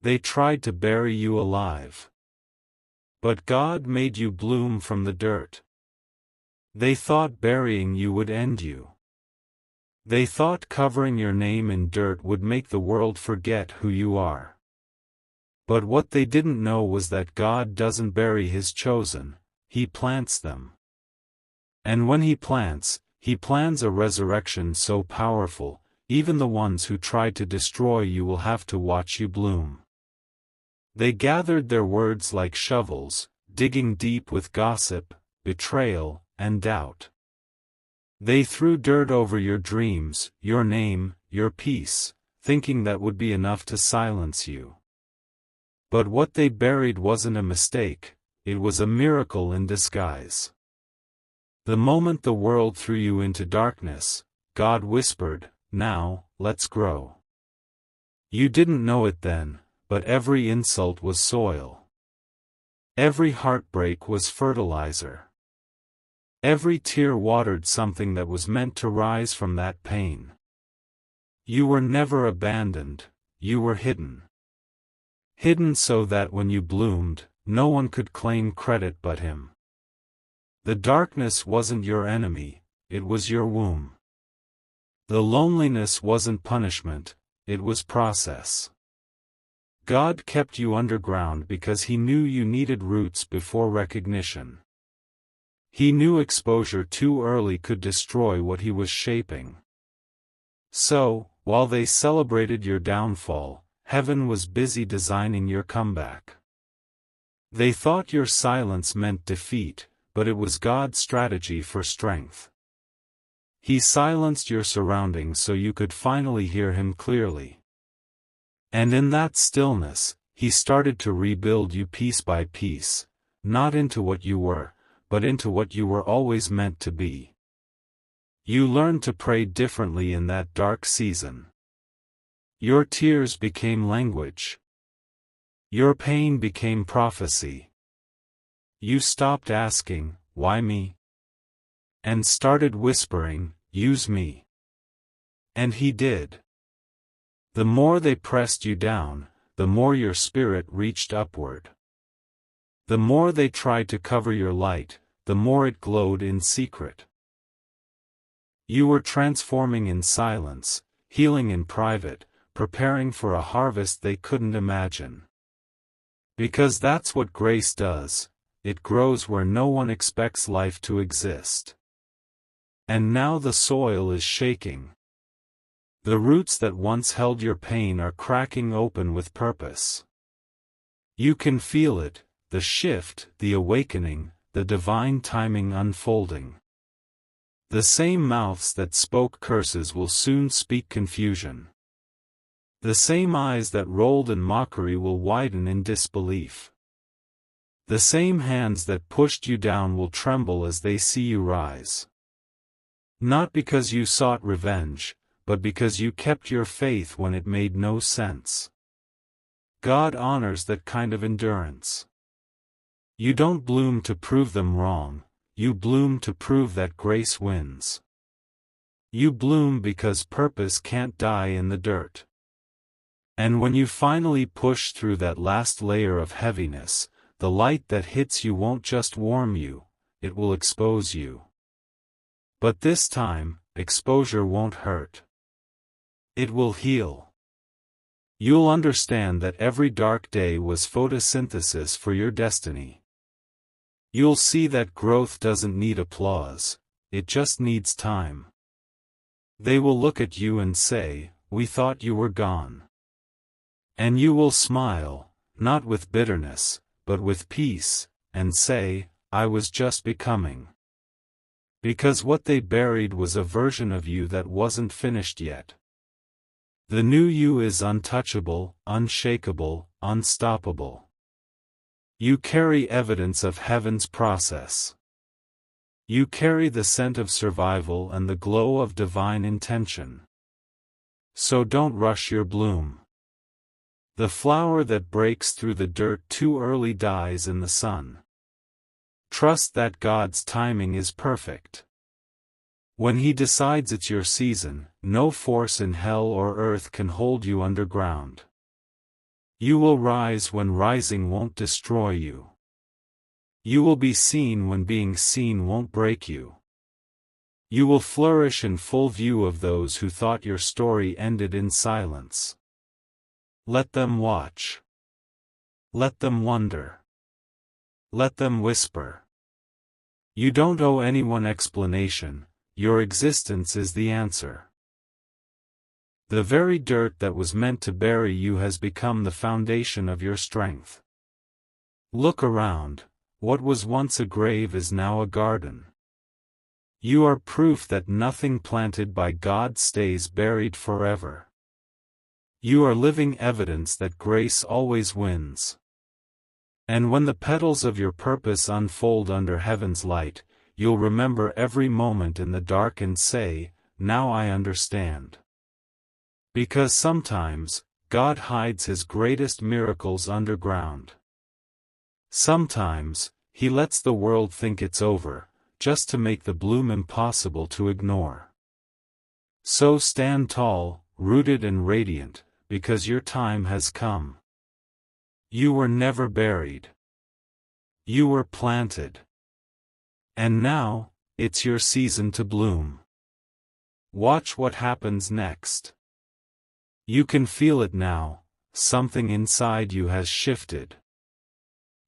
They tried to bury you alive. But God made you bloom from the dirt. They thought burying you would end you. They thought covering your name in dirt would make the world forget who you are. But what they didn't know was that God doesn't bury His chosen, He plants them. And when He plants a resurrection so powerful, even the ones who tried to destroy you will have to watch you bloom. They gathered their words like shovels, digging deep with gossip, betrayal, and doubt. They threw dirt over your dreams, your name, your peace, thinking that would be enough to silence you. But what they buried wasn't a mistake, it was a miracle in disguise. The moment the world threw you into darkness, God whispered, "Now, let's grow." You didn't know it then, but every insult was soil. Every heartbreak was fertilizer. Every tear watered something that was meant to rise from that pain. You were never abandoned, you were hidden. Hidden so that when you bloomed, no one could claim credit but Him. The darkness wasn't your enemy, it was your womb. The loneliness wasn't punishment, it was process. God kept you underground because He knew you needed roots before recognition. He knew exposure too early could destroy what He was shaping. So, while they celebrated your downfall, heaven was busy designing your comeback. They thought your silence meant defeat, but it was God's strategy for strength. He silenced your surroundings so you could finally hear Him clearly. And in that stillness, He started to rebuild you piece by piece, not into what you were, but into what you were always meant to be. You learned to pray differently in that dark season. Your tears became language. Your pain became prophecy. You stopped asking, "Why me?" and started whispering, "Use me." And He did. The more they pressed you down, the more your spirit reached upward. The more they tried to cover your light, the more it glowed in secret. You were transforming in silence, healing in private, preparing for a harvest they couldn't imagine. Because that's what grace does, it grows where no one expects life to exist. And now the soil is shaking. The roots that once held your pain are cracking open with purpose. You can feel it, the shift, the awakening, the divine timing unfolding. The same mouths that spoke curses will soon speak confusion. The same eyes that rolled in mockery will widen in disbelief. The same hands that pushed you down will tremble as they see you rise. Not because you sought revenge, but because you kept your faith when it made no sense. God honors that kind of endurance. You don't bloom to prove them wrong, you bloom to prove that grace wins. You bloom because purpose can't die in the dirt. And when you finally push through that last layer of heaviness, the light that hits you won't just warm you, it will expose you. But this time, exposure won't hurt. It will heal. You'll understand that every dark day was photosynthesis for your destiny. You'll see that growth doesn't need applause, it just needs time. They will look at you and say, "We thought you were gone." And you will smile, not with bitterness, but with peace, and say, "I was just becoming." Because what they buried was a version of you that wasn't finished yet. The new you is untouchable, unshakable, unstoppable. You carry evidence of heaven's process. You carry the scent of survival and the glow of divine intention. So don't rush your bloom. The flower that breaks through the dirt too early dies in the sun. Trust that God's timing is perfect. When He decides it's your season, no force in hell or earth can hold you underground. You will rise when rising won't destroy you. You will be seen when being seen won't break you. You will flourish in full view of those who thought your story ended in silence. Let them watch. Let them wonder. Let them whisper. You don't owe anyone explanation, your existence is the answer. The very dirt that was meant to bury you has become the foundation of your strength. Look around, what was once a grave is now a garden. You are proof that nothing planted by God stays buried forever. You are living evidence that grace always wins. And when the petals of your purpose unfold under heaven's light, you'll remember every moment in the dark and say, "Now I understand." Because sometimes, God hides His greatest miracles underground. Sometimes, He lets the world think it's over, just to make the bloom impossible to ignore. So stand tall, rooted and radiant, because your time has come. You were never buried. You were planted. And now, it's your season to bloom. Watch what happens next. You can feel it now, something inside you has shifted.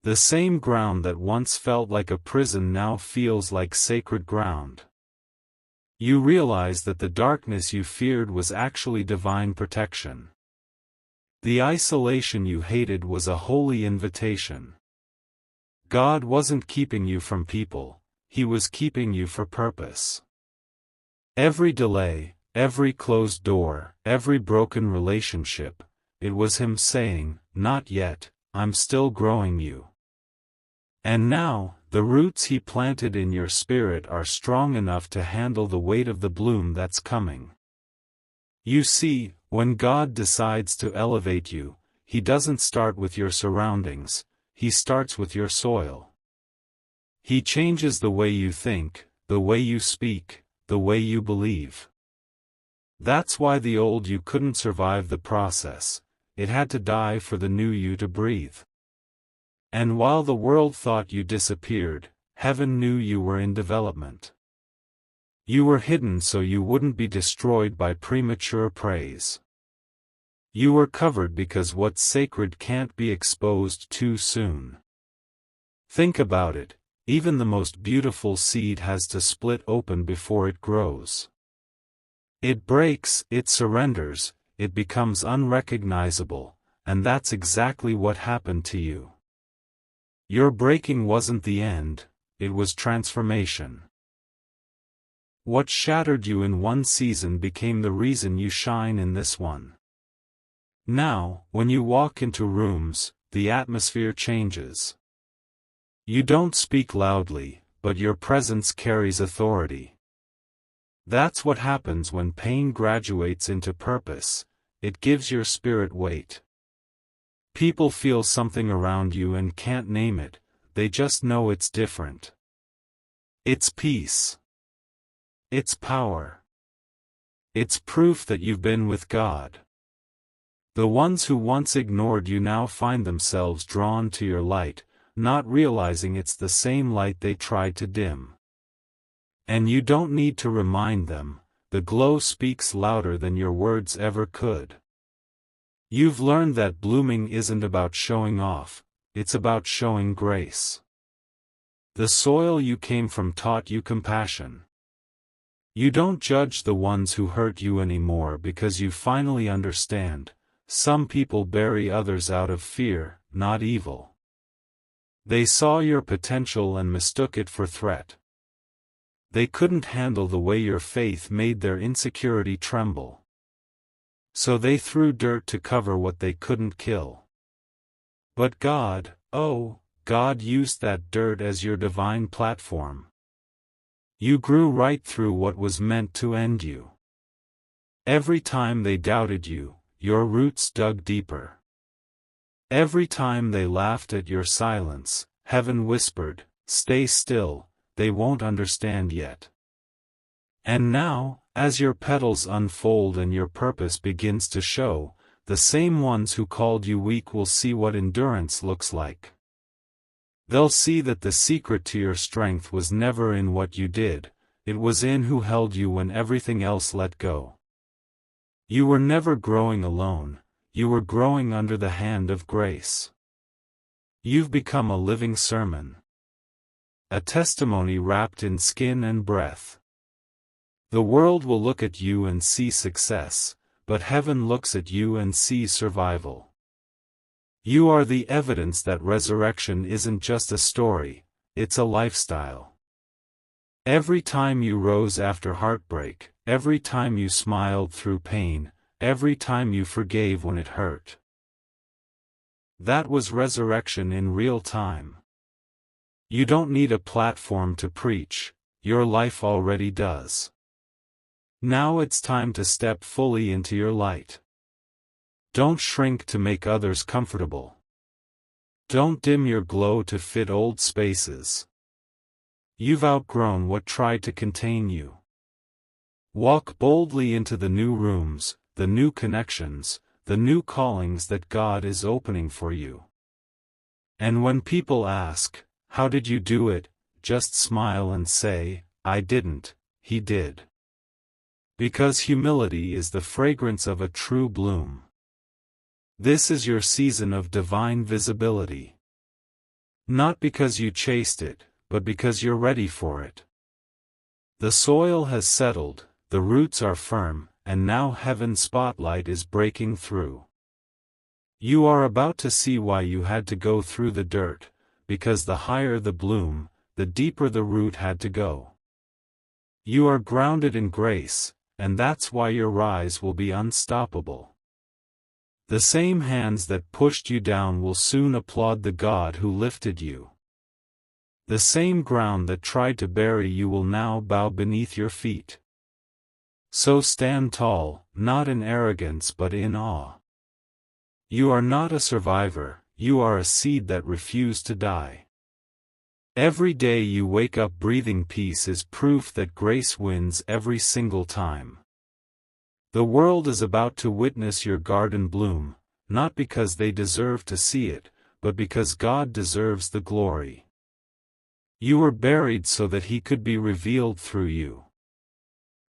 The same ground that once felt like a prison now feels like sacred ground. You realize that the darkness you feared was actually divine protection. The isolation you hated was a holy invitation. God wasn't keeping you from people, He was keeping you for purpose. Every delay, every closed door, every broken relationship, it was Him saying, "Not yet, I'm still growing you." And now, the roots He planted in your spirit are strong enough to handle the weight of the bloom that's coming. You see, when God decides to elevate you, He doesn't start with your surroundings, He starts with your soil. He changes the way you think, the way you speak, the way you believe. That's why the old you couldn't survive the process, it had to die for the new you to breathe. And while the world thought you disappeared, heaven knew you were in development. You were hidden so you wouldn't be destroyed by premature praise. You were covered because what's sacred can't be exposed too soon. Think about it, even the most beautiful seed has to split open before it grows. It breaks, it surrenders, it becomes unrecognizable, and that's exactly what happened to you. Your breaking wasn't the end, it was transformation. What shattered you in one season became the reason you shine in this one. Now, when you walk into rooms, the atmosphere changes. You don't speak loudly, but your presence carries authority. That's what happens when pain graduates into purpose, it gives your spirit weight. People feel something around you and can't name it, they just know it's different. It's peace. It's power. It's proof that you've been with God. The ones who once ignored you now find themselves drawn to your light, not realizing it's the same light they tried to dim. And you don't need to remind them, the glow speaks louder than your words ever could. You've learned that blooming isn't about showing off, it's about showing grace. The soil you came from taught you compassion. You don't judge the ones who hurt you anymore because you finally understand, some people bury others out of fear, not evil. They saw your potential and mistook it for threat. They couldn't handle the way your faith made their insecurity tremble. So they threw dirt to cover what they couldn't kill. But God, oh, God used that dirt as your divine platform. You grew right through what was meant to end you. Every time they doubted you, your roots dug deeper. Every time they laughed at your silence, heaven whispered, "Stay still, they won't understand yet." And now, as your petals unfold and your purpose begins to show, the same ones who called you weak will see what endurance looks like. They'll see that the secret to your strength was never in what you did, it was in who held you when everything else let go. You were never growing alone, you were growing under the hand of grace. You've become a living sermon. A testimony wrapped in skin and breath. The world will look at you and see success, but heaven looks at you and sees survival. You are the evidence that resurrection isn't just a story, it's a lifestyle. Every time you rose after heartbreak, every time you smiled through pain, every time you forgave when it hurt. That was resurrection in real time. You don't need a platform to preach, your life already does. Now it's time to step fully into your light. Don't shrink to make others comfortable. Don't dim your glow to fit old spaces. You've outgrown what tried to contain you. Walk boldly into the new rooms, the new connections, the new callings that God is opening for you. And when people ask, "How did you do it?" just smile and say, "I didn't, He did." Because humility is the fragrance of a true bloom. This is your season of divine visibility. Not because you chased it, but because you're ready for it. The soil has settled, the roots are firm, and now heaven's spotlight is breaking through. You are about to see why you had to go through the dirt, because the higher the bloom, the deeper the root had to go. You are grounded in grace, and that's why your rise will be unstoppable. The same hands that pushed you down will soon applaud the God who lifted you. The same ground that tried to bury you will now bow beneath your feet. So stand tall, not in arrogance but in awe. You are not a survivor, you are a seed that refused to die. Every day you wake up breathing peace is proof that grace wins every single time. The world is about to witness your garden bloom, not because they deserve to see it, but because God deserves the glory. You were buried so that He could be revealed through you.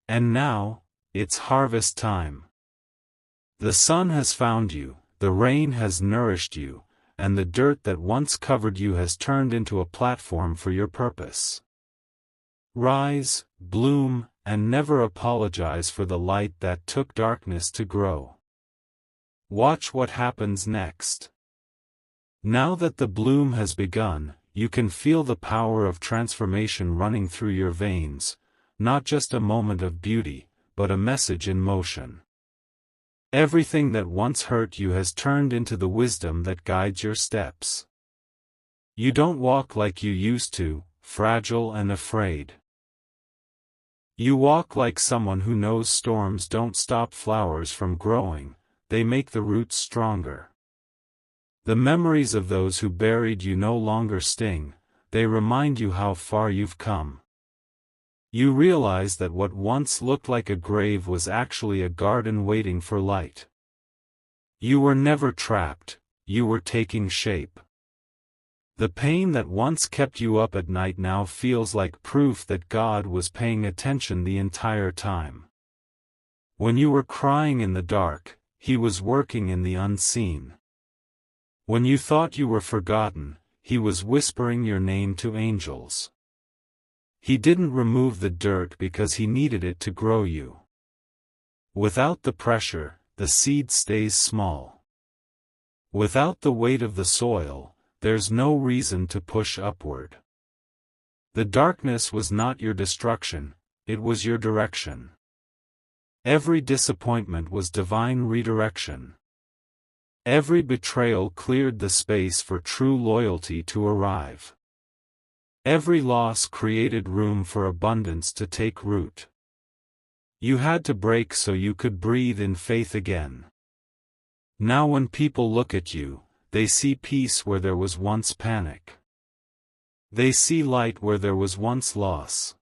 And now, it's harvest time. The sun has found you, the rain has nourished you, and the dirt that once covered you has turned into a platform for your purpose. Rise, bloom, and never apologize for the light that took darkness to grow. Watch what happens next. Now that the bloom has begun, you can feel the power of transformation running through your veins, not just a moment of beauty, but a message in motion. Everything that once hurt you has turned into the wisdom that guides your steps. You don't walk like you used to, fragile and afraid. You walk like someone who knows storms don't stop flowers from growing, they make the roots stronger. The memories of those who buried you no longer sting, they remind you how far you've come. You realize that what once looked like a grave was actually a garden waiting for light. You were never trapped, you were taking shape. The pain that once kept you up at night now feels like proof that God was paying attention the entire time. When you were crying in the dark, He was working in the unseen. When you thought you were forgotten, He was whispering your name to angels. He didn't remove the dirt because He needed it to grow you. Without the pressure, the seed stays small. Without the weight of the soil, there's no reason to push upward. The darkness was not your destruction, it was your direction. Every disappointment was divine redirection. Every betrayal cleared the space for true loyalty to arrive. Every loss created room for abundance to take root. You had to break so you could breathe in faith again. Now when people look at you, they see peace where there was once panic. They see light where there was once loss.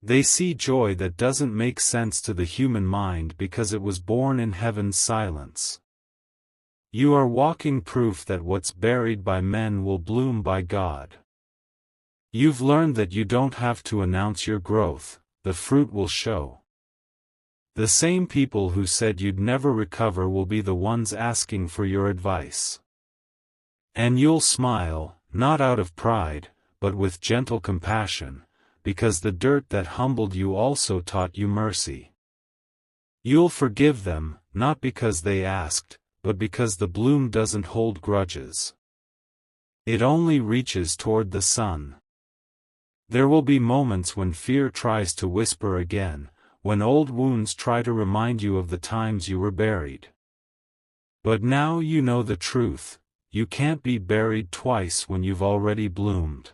They see joy that doesn't make sense to the human mind because it was born in heaven's silence. You are walking proof that what's buried by men will bloom by God. You've learned that you don't have to announce your growth, the fruit will show. The same people who said you'd never recover will be the ones asking for your advice. And you'll smile, not out of pride, but with gentle compassion, because the dirt that humbled you also taught you mercy. You'll forgive them, not because they asked, but because the bloom doesn't hold grudges. It only reaches toward the sun. There will be moments when fear tries to whisper again, when old wounds try to remind you of the times you were buried. But now you know the truth, you can't be buried twice when you've already bloomed.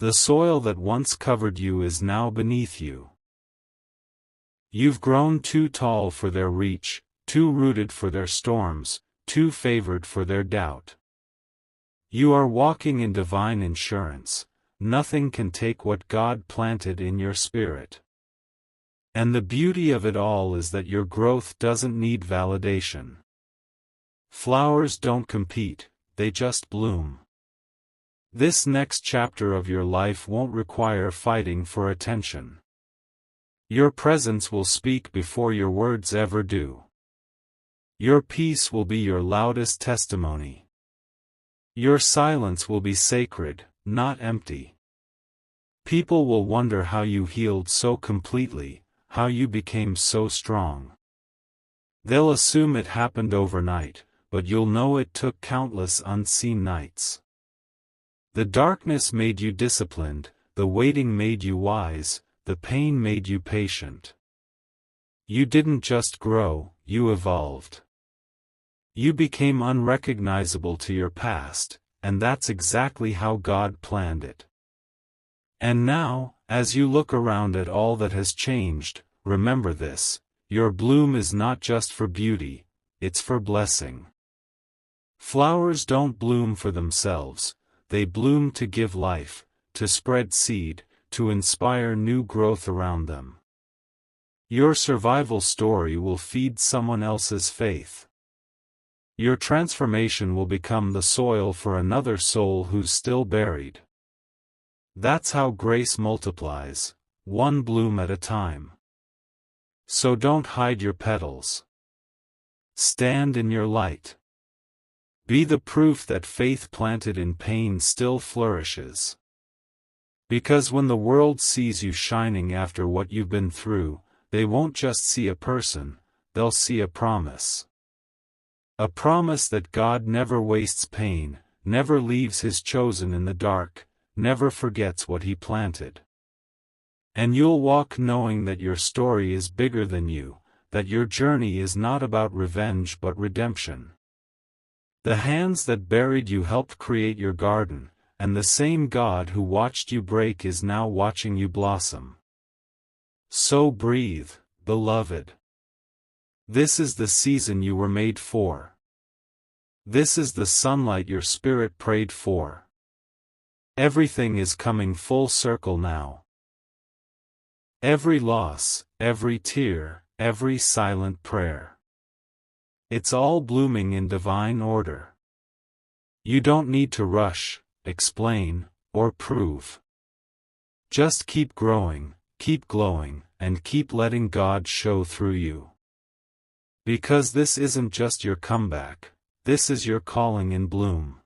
The soil that once covered you is now beneath you. You've grown too tall for their reach, too rooted for their storms, too favored for their doubt. You are walking in divine insurance. Nothing can take what God planted in your spirit. And the beauty of it all is that your growth doesn't need validation. Flowers don't compete, they just bloom. This next chapter of your life won't require fighting for attention. Your presence will speak before your words ever do. Your peace will be your loudest testimony. Your silence will be sacred, not empty. People will wonder how you healed so completely, how you became so strong. They'll assume it happened overnight, but you'll know it took countless unseen nights. The darkness made you disciplined, the waiting made you wise, the pain made you patient. You didn't just grow, you evolved. You became unrecognizable to your past, and that's exactly how God planned it. And now, as you look around at all that has changed, remember this: your bloom is not just for beauty, it's for blessing. Flowers don't bloom for themselves, they bloom to give life, to spread seed, to inspire new growth around them. Your survival story will feed someone else's faith. Your transformation will become the soil for another soul who's still buried. That's how grace multiplies, one bloom at a time. So don't hide your petals. Stand in your light. Be the proof that faith planted in pain still flourishes. Because when the world sees you shining after what you've been through, they won't just see a person, they'll see a promise. A promise that God never wastes pain, never leaves His chosen in the dark, never forgets what He planted. And you'll walk knowing that your story is bigger than you, that your journey is not about revenge but redemption. The hands that buried you helped create your garden, and the same God who watched you break is now watching you blossom. So breathe, beloved. This is the season you were made for. This is the sunlight your spirit prayed for. Everything is coming full circle now. Every loss, every tear, every silent prayer. It's all blooming in divine order. You don't need to rush, explain, or prove. Just keep growing, keep glowing, and keep letting God show through you. Because this isn't just your comeback, this is your calling in bloom.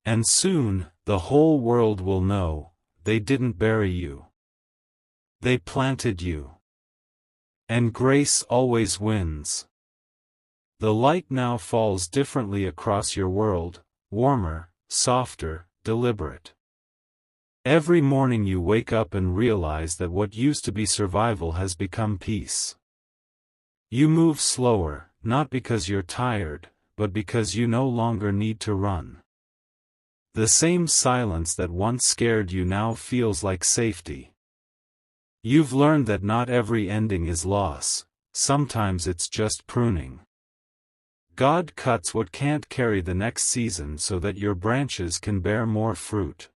And soon, the whole world will know, they didn't bury you. They planted you. And grace always wins. The light now falls differently across your world, warmer, softer, deliberate. Every morning you wake up and realize that what used to be survival has become peace. You move slower, not because you're tired, but because you no longer need to run. The same silence that once scared you now feels like safety. You've learned that not every ending is loss, sometimes it's just pruning. God cuts what can't carry the next season so that your branches can bear more fruit.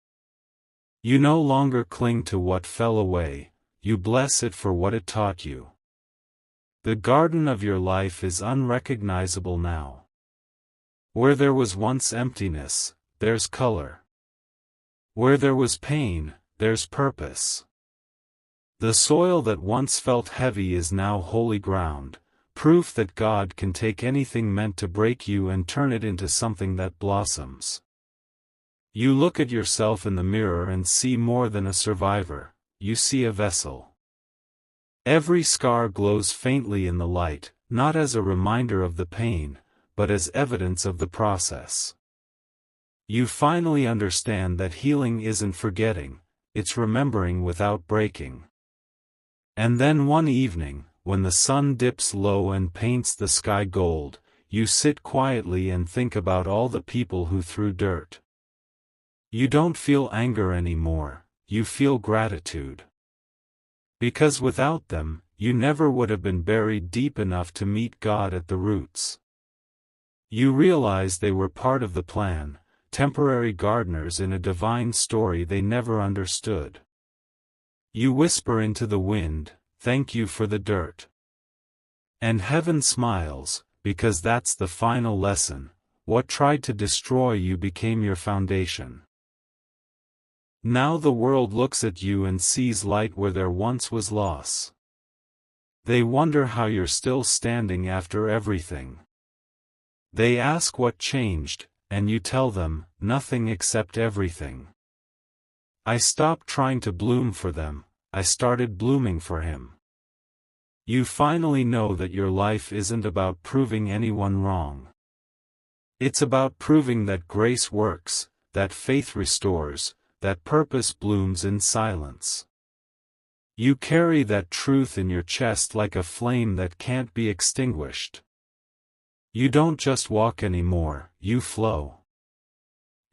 You no longer cling to what fell away, you bless it for what it taught you. The garden of your life is unrecognizable now. Where there was once emptiness, there's color. Where there was pain, there's purpose. The soil that once felt heavy is now holy ground, proof that God can take anything meant to break you and turn it into something that blossoms. You look at yourself in the mirror and see more than a survivor, you see a vessel. Every scar glows faintly in the light, not as a reminder of the pain, but as evidence of the process. You finally understand that healing isn't forgetting, it's remembering without breaking. And then one evening, when the sun dips low and paints the sky gold, you sit quietly and think about all the people who threw dirt. You don't feel anger anymore, you feel gratitude. Because without them, you never would have been buried deep enough to meet God at the roots. You realize they were part of the plan, temporary gardeners in a divine story they never understood. You whisper into the wind, "Thank you for the dirt." And heaven smiles, because that's the final lesson. What tried to destroy you became your foundation. Now the world looks at you and sees light where there once was loss. They wonder how you're still standing after everything. They ask what changed, and you tell them, nothing except everything. I stopped trying to bloom for them, I started blooming for Him. You finally know that your life isn't about proving anyone wrong. It's about proving that grace works, that faith restores, that purpose blooms in silence. You carry that truth in your chest like a flame that can't be extinguished. You don't just walk anymore, you flow.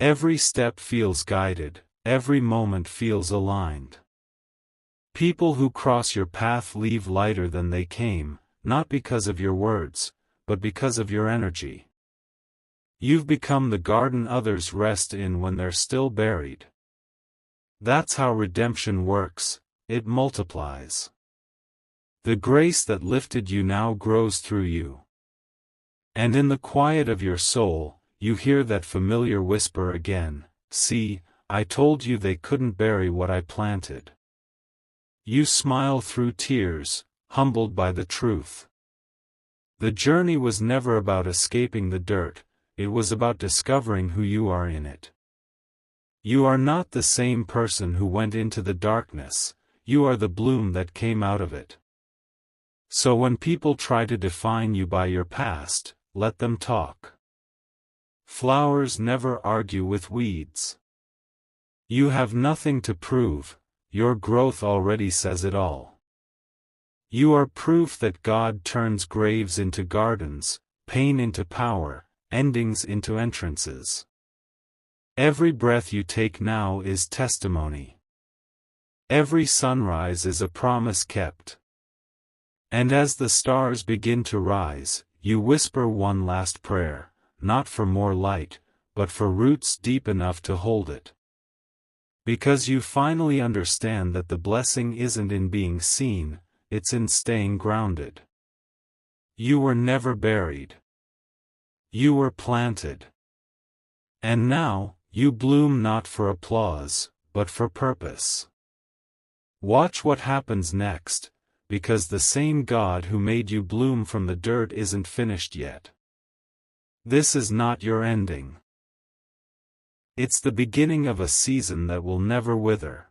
Every step feels guided, every moment feels aligned. People who cross your path leave lighter than they came, not because of your words, but because of your energy. You've become the garden others rest in when they're still buried. That's how redemption works, it multiplies. The grace that lifted you now grows through you. And in the quiet of your soul, you hear that familiar whisper again, "See, I told you they couldn't bury what I planted." You smile through tears, humbled by the truth. The journey was never about escaping the dirt, it was about discovering who you are in it. You are not the same person who went into the darkness, you are the bloom that came out of it. So when people try to define you by your past, let them talk. Flowers never argue with weeds. You have nothing to prove, your growth already says it all. You are proof that God turns graves into gardens, pain into power, endings into entrances. Every breath you take now is testimony. Every sunrise is a promise kept. And as the stars begin to rise, you whisper one last prayer, not for more light, but for roots deep enough to hold it. Because you finally understand that the blessing isn't in being seen, it's in staying grounded. You were never buried. You were planted. And now, you bloom not for applause, but for purpose. Watch what happens next, because the same God who made you bloom from the dirt isn't finished yet. This is not your ending. It's the beginning of a season that will never wither.